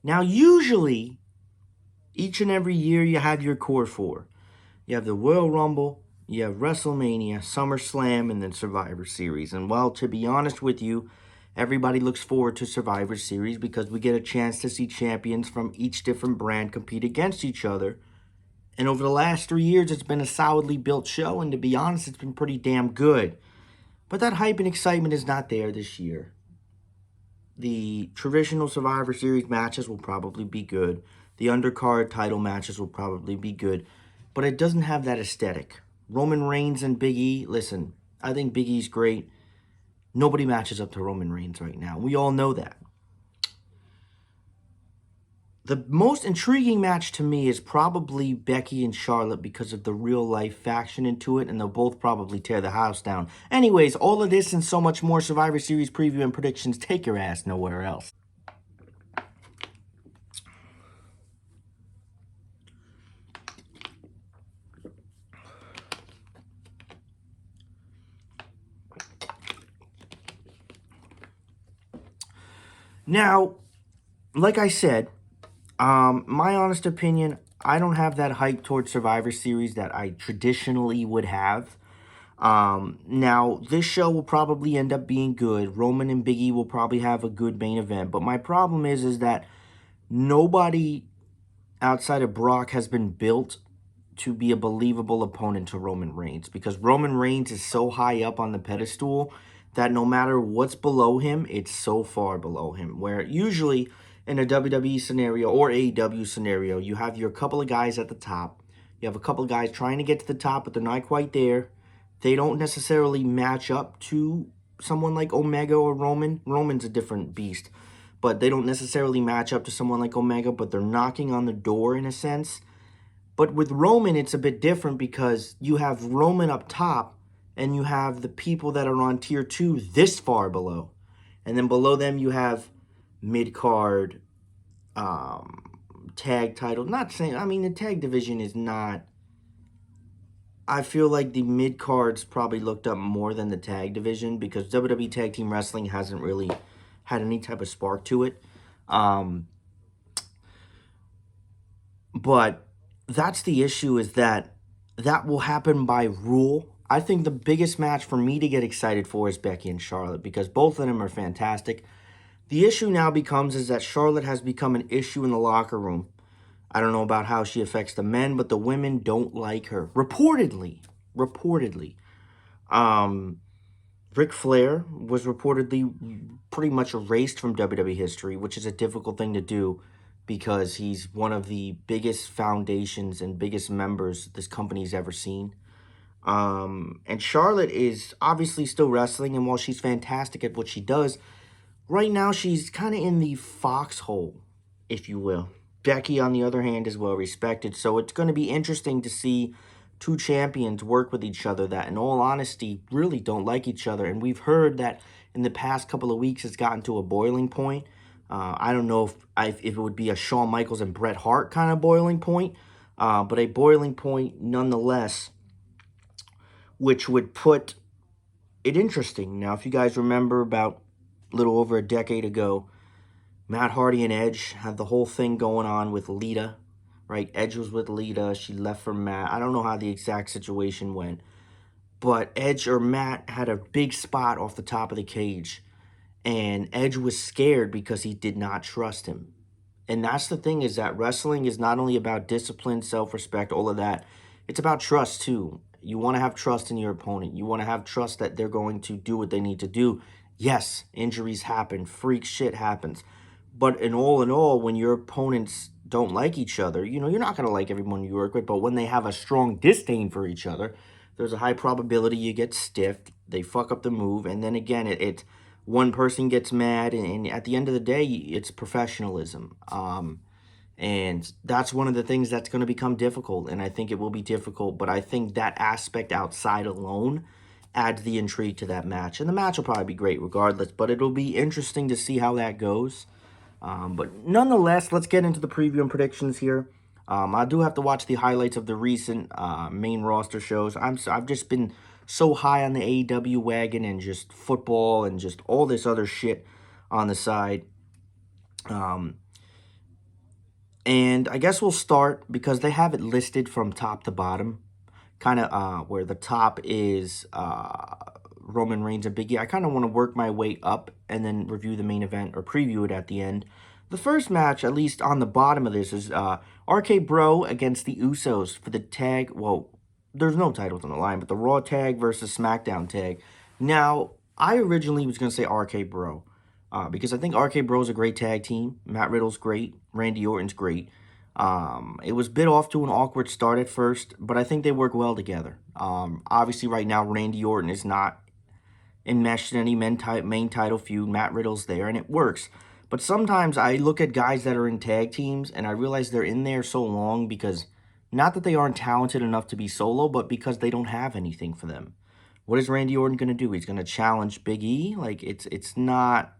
Now, usually, each and every year you have your core four. You have the Royal Rumble, you have WrestleMania, SummerSlam, and then Survivor Series. And well, to be honest with you, everybody looks forward to Survivor Series because we get a chance to see champions from each different brand compete against each other. And over the last 3 years, it's been a solidly built show, and to be honest, it's been pretty damn good. But that hype and excitement is not there this year. The traditional Survivor Series matches will probably be good. The undercard title matches will probably be good. But it doesn't have that aesthetic. Roman Reigns and Big E, listen, I think Big E's great. Nobody matches up to Roman Reigns right now. We all know that. The most intriguing match to me is probably Becky and Charlotte because of the real life faction into it, and they'll both probably tear the house down. Anyways, all of this and so much more Survivor Series preview and predictions. Take your ass nowhere else. Now, like I said, my honest opinion, I don't have that hype towards Survivor Series that I traditionally would have. Now, this show will probably end up being good. Roman and Big E will probably have a good main event. But my problem is that nobody outside of Brock has been built to be a believable opponent to Roman Reigns, because Roman Reigns is so high up on the pedestal that no matter what's below him, it's so far below him. Where usually in a WWE scenario or AEW scenario, you have your couple of guys at the top. You have a couple of guys trying to get to the top, but they're not quite there. They don't necessarily match up to someone like Omega or Roman. Roman's a different beast, but they don't necessarily match up to someone like Omega, but they're knocking on the door in a sense. But with Roman, it's a bit different because you have Roman up top and you have the people that are on tier 2 this far below. And then below them, you have mid-card, tag title. Not saying, I mean, the tag division is not. I feel like the mid-cards probably looked up more than the tag division because WWE Tag Team Wrestling hasn't really had any type of spark to it. But that's the issue, is that will happen by rule. I think the biggest match for me to get excited for is Becky and Charlotte because both of them are fantastic. The issue now becomes is that Charlotte has become an issue in the locker room. I don't know about how she affects the men, but the women don't like her. Reportedly. Ric Flair was reportedly pretty much erased from WWE history, which is a difficult thing to do because he's one of the biggest foundations and biggest members this company's ever seen. And Charlotte is obviously still wrestling, and while she's fantastic at what she does, right now she's kind of in the foxhole, if you will. Becky, on the other hand, is well respected, so it's going to be interesting to see two champions work with each other that, in all honesty, really don't like each other. And we've heard that in the past couple of weeks it's gotten to a boiling point. I don't know if it would be a Shawn Michaels and Bret Hart kind of boiling point, but a boiling point nonetheless, which would put it interesting. Now, if you guys remember, about a little over a decade ago, Matt Hardy and Edge had the whole thing going on with Lita, right? Edge was with Lita. She left for Matt. I don't know how the exact situation went, but Edge or Matt had a big spot off the top of the cage, and Edge was scared because he did not trust him. And that's the thing, is that wrestling is not only about discipline, self-respect, all of that. It's about trust, too. You want to have trust in your opponent. You want to have trust that they're going to do what they need to do. Yes, injuries happen. Freak shit happens. But in all, when your opponents don't like each other, you're not going to like everyone you work with, but when they have a strong disdain for each other, there's a high probability you get stiffed, they fuck up the move, and then again, it's one person gets mad, and at the end of the day, it's professionalism. And that's one of the things that's going to become difficult, and I think it will be difficult, but I think that aspect outside alone adds the intrigue to that match. And the match will probably be great regardless, but it'll be interesting to see how that goes. But nonetheless, let's get into the preview and predictions here. I do have to watch the highlights of the recent main roster shows. I've just been so high on the AEW wagon and just football and just all this other shit on the side. And I guess we'll start because they have it listed from top to bottom, kind of where the top is Roman Reigns and Biggie. I kind of want to work my way up and then review the main event or preview it at the end. The first match, at least on the bottom of this, is RK Bro against the Usos for the tag. Well, there's no titles on the line, but the Raw tag versus SmackDown tag. Now, I originally was going to say RK Bro because I think RK Bro is a great tag team. Matt Riddle's great. Randy Orton's great. It was a bit off to an awkward start at first, but I think they work well together. Obviously, right now, Randy Orton is not enmeshed in any main title feud. Matt Riddle's there, and it works. But sometimes I look at guys that are in tag teams, and I realize they're in there so long because not that they aren't talented enough to be solo, but because they don't have anything for them. What is Randy Orton going to do? He's going to challenge Big E? Like, it's not.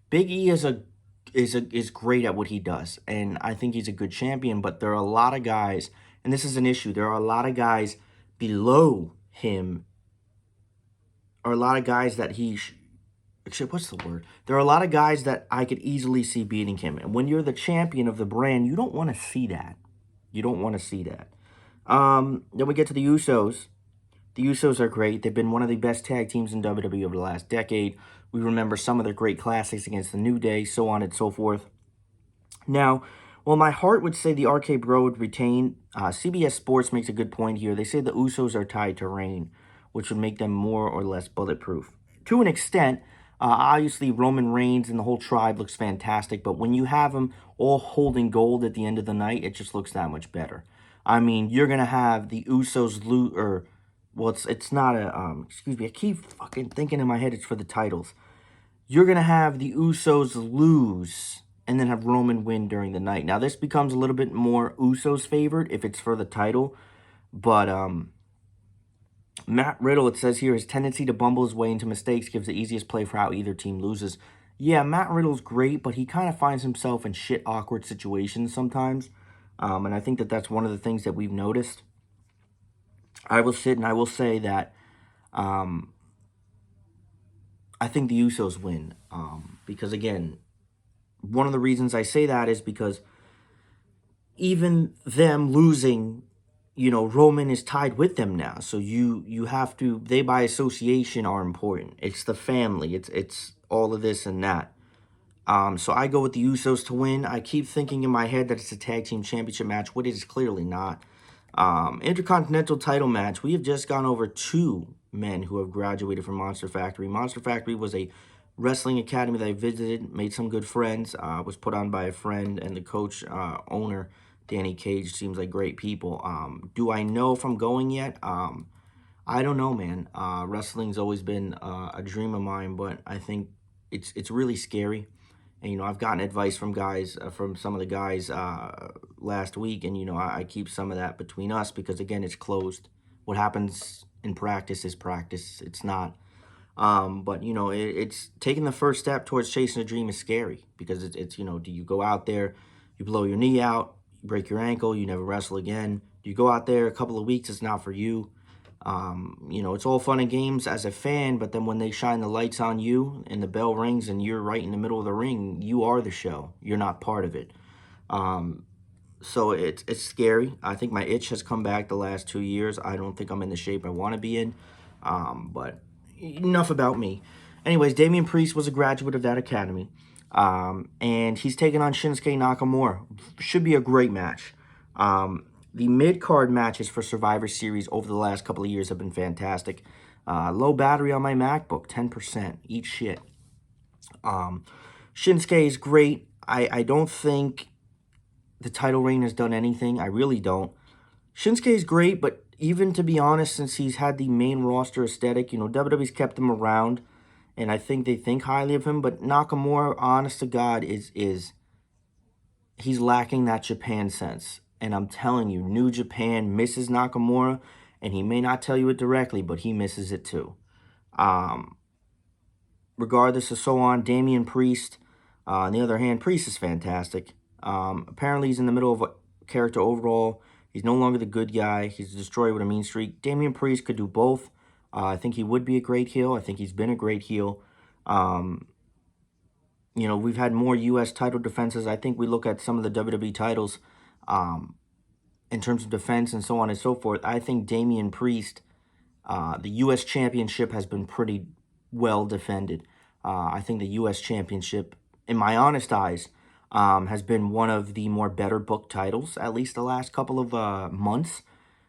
Big E is great at what he does, and I think he's a good champion. But there are a lot of guys, and this is an issue. There are a lot of guys below him, or a lot of guys that what's the word? There are a lot of guys that I could easily see beating him, and when you're the champion of the brand, you don't want to see that. You don't want to see that. Then we get to the Usos. The Usos are great. They've been one of the best tag teams in WWE over the last decade. We remember some of their great classics against the New Day, so on and so forth. Now, while my heart would say the RK Bro would retain, CBS Sports makes a good point here. They say the Usos are tied to Reign, which would make them more or less bulletproof. To an extent, obviously Roman Reigns and the whole tribe looks fantastic, but when you have them all holding gold at the end of the night, it just looks that much better. I mean, you're going to have the Usos well, it's not a, excuse me, I keep fucking thinking in my head it's for the titles. You're going to have the Usos lose and then have Roman win during the night. Now, this becomes a little bit more Usos favored if it's for the title, but Matt Riddle, it says here, his tendency to bumble his way into mistakes gives the easiest play for how either team loses. Yeah, Matt Riddle's great, but he kind of finds himself in shit awkward situations sometimes, and I think that that's one of the things that we've noticed. I will sit and I will say that I think the Usos win. Because, again, one of the reasons I say that is because even them losing, Roman is tied with them now. So you have to, they by association are important. It's the family. It's all of this and that. So I go with the Usos to win. I keep thinking in my head that it's a tag team championship match, what it is clearly not. Intercontinental title match. We have just gone over 2 men who have graduated from Monster Factory. Monster Factory was a wrestling academy that I visited, made some good friends, was put on by a friend, and the coach, owner, Danny Cage, seems like great people. Do I know if I'm going yet? I don't know, man. Wrestling's always been a dream of mine, but I think it's really scary. And, I've gotten advice from guys, from some of the guys last week, and, I keep some of that between us because, again, it's closed. What happens in practice is practice. It's not. But, it's taking the first step towards chasing a dream is scary because it's do you go out there, you blow your knee out, you break your ankle, you never wrestle again. Do you go out there a couple of weeks, it's not for you. It's all fun and games as a fan, but then when they shine the lights on you and the bell rings and you're right in the middle of the ring, you are the show. You're not part of it. So it's scary. I think my itch has come back the last 2 years. I don't think I'm in the shape I want to be in. But enough about me. Anyways, Damien Priest was a graduate of that academy. And he's taking on Shinsuke Nakamura. Should be a great match. The mid-card matches for Survivor Series over the last couple of years have been fantastic. Low battery on my MacBook, 10%. Eat shit. Shinsuke is great. I don't think the title reign has done anything. I really don't. Shinsuke is great, but even to be honest, since he's had the main roster aesthetic, WWE's kept him around, and I think they think highly of him. But Nakamura, honest to God, he's lacking that Japan sense. And I'm telling you, New Japan misses Nakamura, and he may not tell you it directly, but he misses it too. Regardless of so on, Damien Priest, on the other hand, Priest is fantastic. Apparently he's in the middle of a character overall. He's no longer the good guy. He's a destroyer with a mean streak. Damien Priest could do both. I think he would be a great heel. I think he's been a great heel. we've had more U.S. title defenses. I think we look at some of the WWE titles in terms of defense and so on and so forth. I think Damien Priest, the U.S. Championship has been pretty well defended. I think the U.S. Championship, in my honest eyes, has been one of the more better booked titles, at least the last couple of months.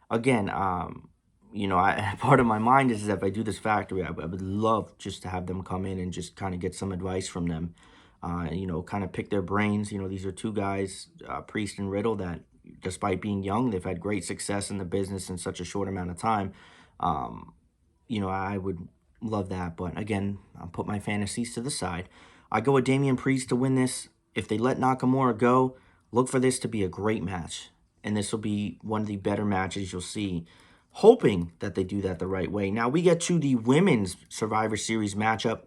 Again, part of my mind is that if I do this factory, I would love just to have them come in and just kind of get some advice from them. Kind of pick their brains. These are two guys, Priest and Riddle, that despite being young, they've had great success in the business in such a short amount of time. I would love that. But again, I'll put my fantasies to the side. I go with Damian Priest to win this. If they let Nakamura go, look for this to be a great match. And this will be one of the better matches you'll see. Hoping that they do that the right way. Now we get to the Women's Survivor Series matchup.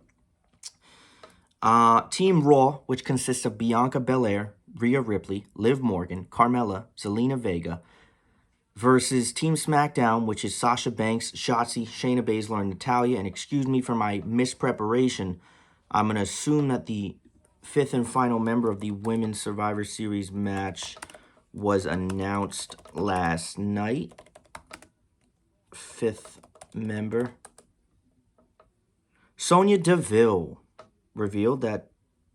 Team Raw, which consists of Bianca Belair, Rhea Ripley, Liv Morgan, Carmella, Zelina Vega, versus Team SmackDown, which is Sasha Banks, Shotzi, Shayna Baszler, and Natalya. And excuse me for my mispreparation. I'm going to assume that the fifth and final member of the Women's Survivor Series match was announced last night. Fifth member. Sonya Deville revealed that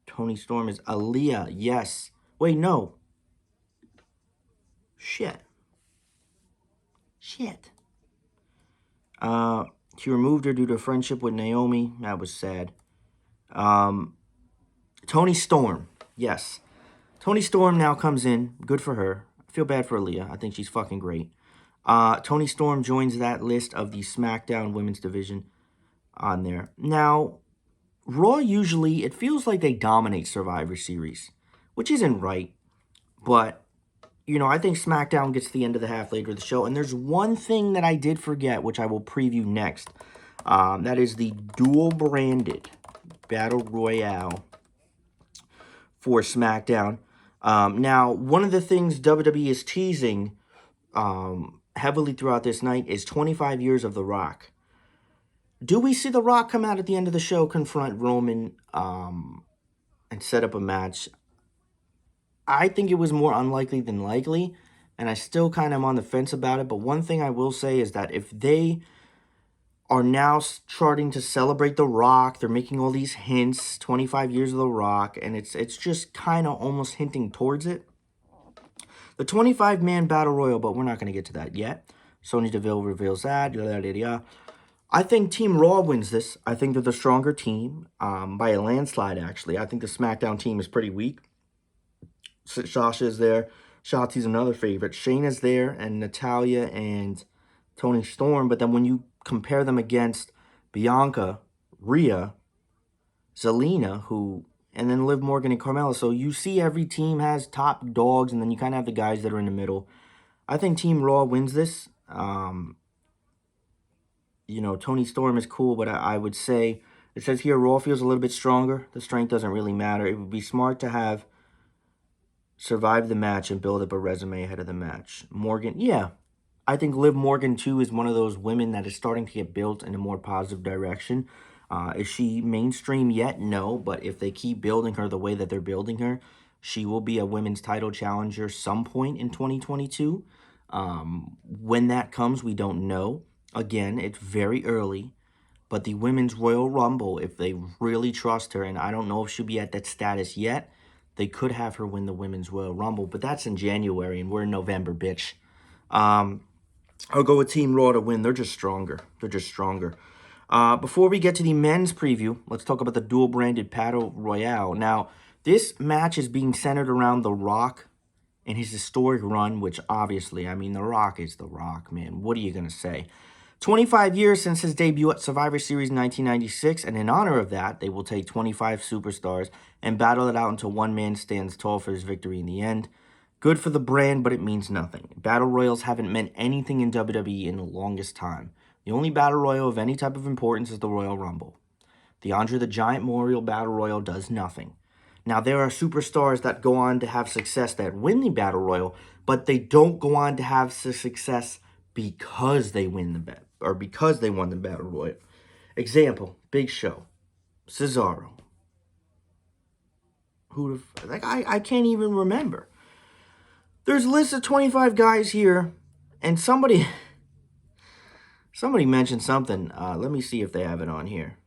Toni Storm is Aaliyah. Yes. Wait, no. Shit. She removed her due to friendship with Naomi. That was sad. Toni Storm. Yes. Toni Storm now comes in. Good for her. I feel bad for Aaliyah. I think she's fucking great. Toni Storm joins that list of the SmackDown Women's Division on there. Now, Raw usually, it feels like they dominate Survivor Series, which isn't right. But, I think SmackDown gets to the end of the half later of the show. And there's one thing that I did forget, which I will preview next. That is the dual-branded Battle Royale for SmackDown. Now, one of the things WWE is teasing heavily throughout this night is 25 years of The Rock. Do we see The Rock come out at the end of the show, confront Roman, and set up a match? I think it was more unlikely than likely, and I still kind of am on the fence about it. But one thing I will say is that if they are now starting to celebrate The Rock, they're making all these hints, 25 years of The Rock, and it's just kind of almost hinting towards it. The 25-man Battle Royal, but we're not going to get to that yet. Sonya Deville reveals that. I think Team Raw wins this. I think they're the stronger team by a landslide, actually. I think the SmackDown team is pretty weak. Sasha is there. Shotzi's another favorite. Shayna's there, and Natalya and Toni Storm. But then when you compare them against Bianca, Rhea, Zelina, and then Liv Morgan and Carmella. So you see every team has top dogs, and then you kind of have the guys that are in the middle. I think Team Raw wins this. Toni Storm is cool, but I would say, it says here Raw feels a little bit stronger. The strength doesn't really matter. It would be smart to have survive the match and build up a resume ahead of the match. Morgan, yeah. I think Liv Morgan, too, is one of those women that is starting to get built in a more positive direction. Is she mainstream yet? No, but if they keep building her the way that they're building her, she will be a women's title challenger some point in 2022. When that comes, we don't know. Again, it's very early, but the Women's Royal Rumble, if they really trust her, and I don't know if she'll be at that status yet, they could have her win the Women's Royal Rumble, but that's in January, and we're in November, bitch. I'll go with Team Raw to win. They're just stronger. Before we get to the men's preview, let's talk about the dual-branded Battle Royale. Now, this match is being centered around The Rock and his historic run, which obviously, The Rock is The Rock, man. What are you going to say? 25 years since his debut at Survivor Series 1996, and in honor of that, they will take 25 superstars and battle it out until one man stands tall for his victory in the end. Good for the brand, but it means nothing. Battle Royals haven't meant anything in WWE in the longest time. The only Battle Royal of any type of importance is the Royal Rumble. The Andre the Giant Memorial Battle Royal does nothing. Now, there are superstars that go on to have success that win the Battle Royal, but they don't go on to have success because they win the bet or because they won the Battle Royal. Example, Big Show, Cesaro, like I can't even remember. There's a list of 25 guys here, and somebody mentioned something. Let me see if they have it on here.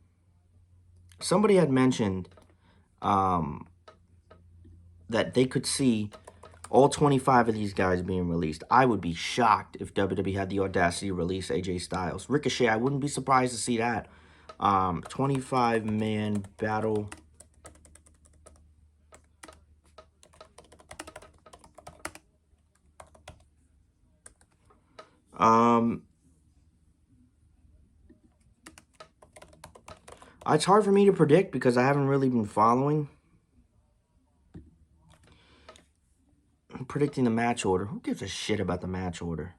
Somebody had mentioned that they could see all 25 of these guys being released. I would be shocked if WWE had the audacity to release AJ Styles. Ricochet, I wouldn't be surprised to see that. 25-man battle. It's hard for me to predict because I haven't really been following. I'm predicting the match order. Who gives a shit about the match order?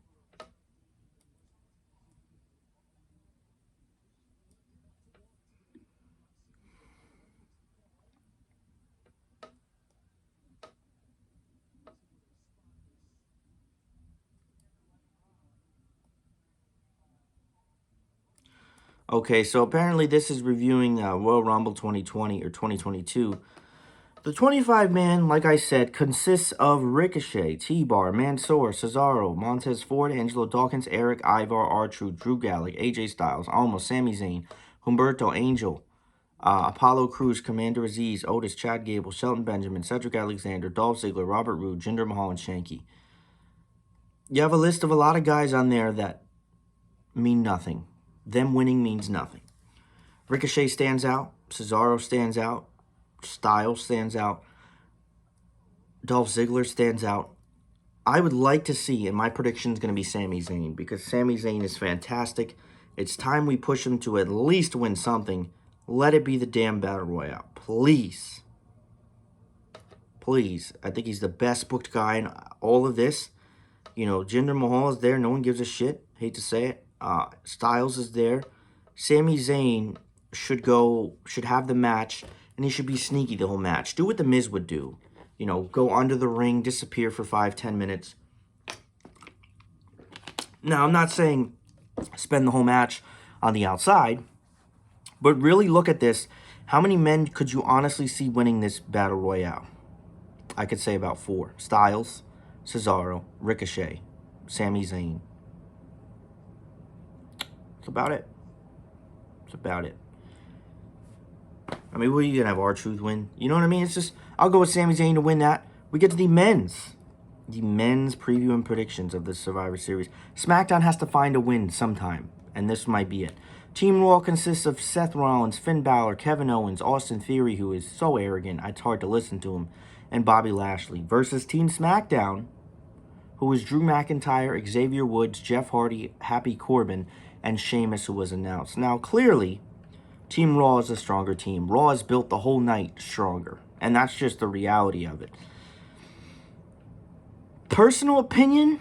Okay, so apparently this is reviewing Royal Rumble 2020 or 2022. The 25-man, like I said, consists of Ricochet, T-Bar, Mansoor, Cesaro, Montez Ford, Angelo Dawkins, Eric, Ivar, R-Truth, Drew Gallagher, AJ Styles, Almost, Sami Zayn, Humberto, Angel, Apollo Crews, Commander Aziz, Otis, Chad Gable, Shelton Benjamin, Cedric Alexander, Dolph Ziggler, Robert Roode, Jinder Mahal, and Shanky. You have a list of a lot of guys on there that mean nothing. Them winning means nothing. Ricochet stands out. Cesaro stands out. Styles stands out. Dolph Ziggler stands out. I would like to see, and my prediction is going to be Sami Zayn, because Sami Zayn is fantastic. It's time we push him to at least win something. Let it be the damn Battle Royale. Please. Please. I think he's the best booked guy in all of this. You know, Jinder Mahal is there. No one gives a shit. Hate to say it. Styles is there. Sami Zayn should have the match, and he should be sneaky the whole match. Do what The Miz would do. You know, go under the ring, disappear for 5-10 minutes. Now, I'm not saying spend the whole match on the outside, but really look at this. How many men could you honestly see winning this Battle Royale? I could say about 4. Styles, Cesaro, Ricochet, Sami Zayn. That's about it. That's about it. I mean, what are you going to have R-Truth win? You know what I mean? It's just, I'll go with Sami Zayn to win that. We get to the men's preview and predictions of the Survivor Series. SmackDown has to find a win sometime, and this might be it. Team Raw consists of Seth Rollins, Finn Balor, Kevin Owens, Austin Theory, who is so arrogant, it's hard to listen to him, and Bobby Lashley, versus Team SmackDown, who is Drew McIntyre, Xavier Woods, Jeff Hardy, Happy Corbin, and Sheamus, who was announced. Now, clearly, Team Raw is a stronger team. Raw has built the whole night stronger, and that's just the reality of it. Personal opinion,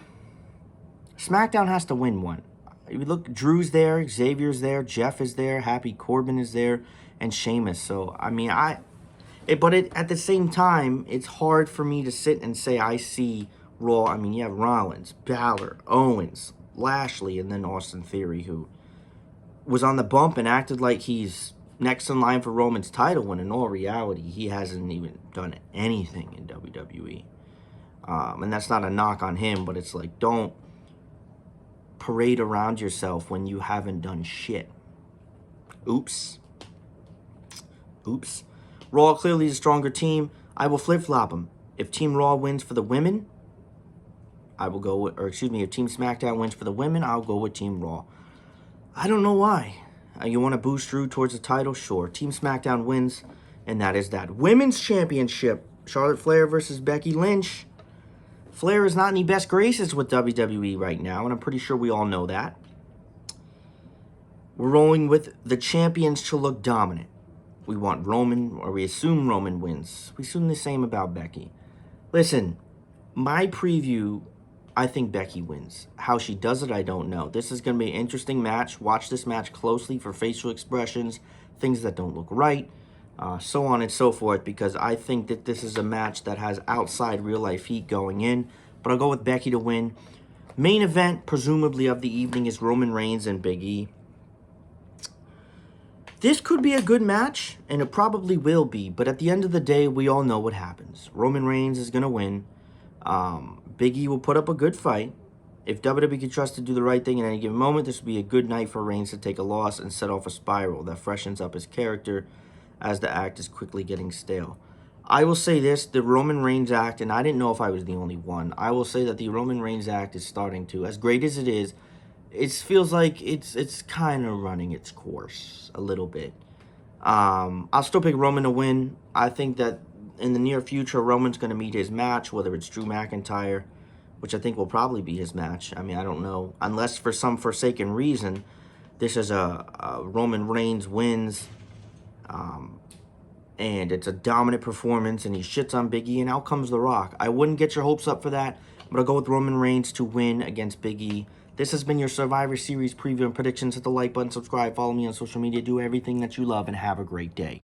SmackDown has to win one. You look, Drew's there, Xavier's there, Jeff is there, Happy Corbin is there, and Sheamus. So, I mean, at the same time, it's hard for me to sit and say I see Raw. I mean, you have Rollins, Balor, Owens, Lashley, and then Austin Theory, who was on the bump and acted like he's next in line for Roman's title, when in all reality, he hasn't even done anything in WWE. And that's not a knock on him, but it's like, don't parade around yourself when you haven't done shit. Oops. Raw clearly is a stronger team. I will flip-flop them. If Team Raw wins for the women, I will go with, if Team SmackDown wins for the women, I'll go with Team Raw. I don't know why. You want to boost Drew towards the title? Sure. Team SmackDown wins, and that is that. Women's Championship. Charlotte Flair versus Becky Lynch. Flair is not in the best graces with WWE right now, and I'm pretty sure we all know that. We're rolling with the champions to look dominant. We want Roman, or we assume Roman wins. We assume the same about Becky. Listen, my preview, I think Becky wins. How she does it, I don't know. This is going to be an interesting match. Watch this match closely for facial expressions, things that don't look right, so on and so forth, because I think that this is a match that has outside real-life heat going in. But I'll go with Becky to win. Main event, presumably, of the evening is Roman Reigns and Big E. This could be a good match, and it probably will be, but at the end of the day, we all know what happens. Roman Reigns is going to win. Big E will put up a good fight. If WWE can trust to do the right thing in any given moment, this would be a good night for Reigns to take a loss and set off a spiral that freshens up his character as the act is quickly getting stale. I will say this, the Roman Reigns act, and I didn't know if I was the only one, I will say that the Roman Reigns act is starting to, as great as it is, it feels like it's kind of running its course a little bit. I'll still pick Roman to win. I think that in the near future, Roman's going to meet his match, whether it's Drew McIntyre, which I think will probably be his match. I mean, I don't know. Unless for some forsaken reason, this is a Roman Reigns wins, and it's a dominant performance, and he shits on Big E, and out comes The Rock. I wouldn't get your hopes up for that, but I'll go with Roman Reigns to win against Big E. This has been your Survivor Series preview and predictions. Hit the like button, subscribe, follow me on social media, do everything that you love, and have a great day.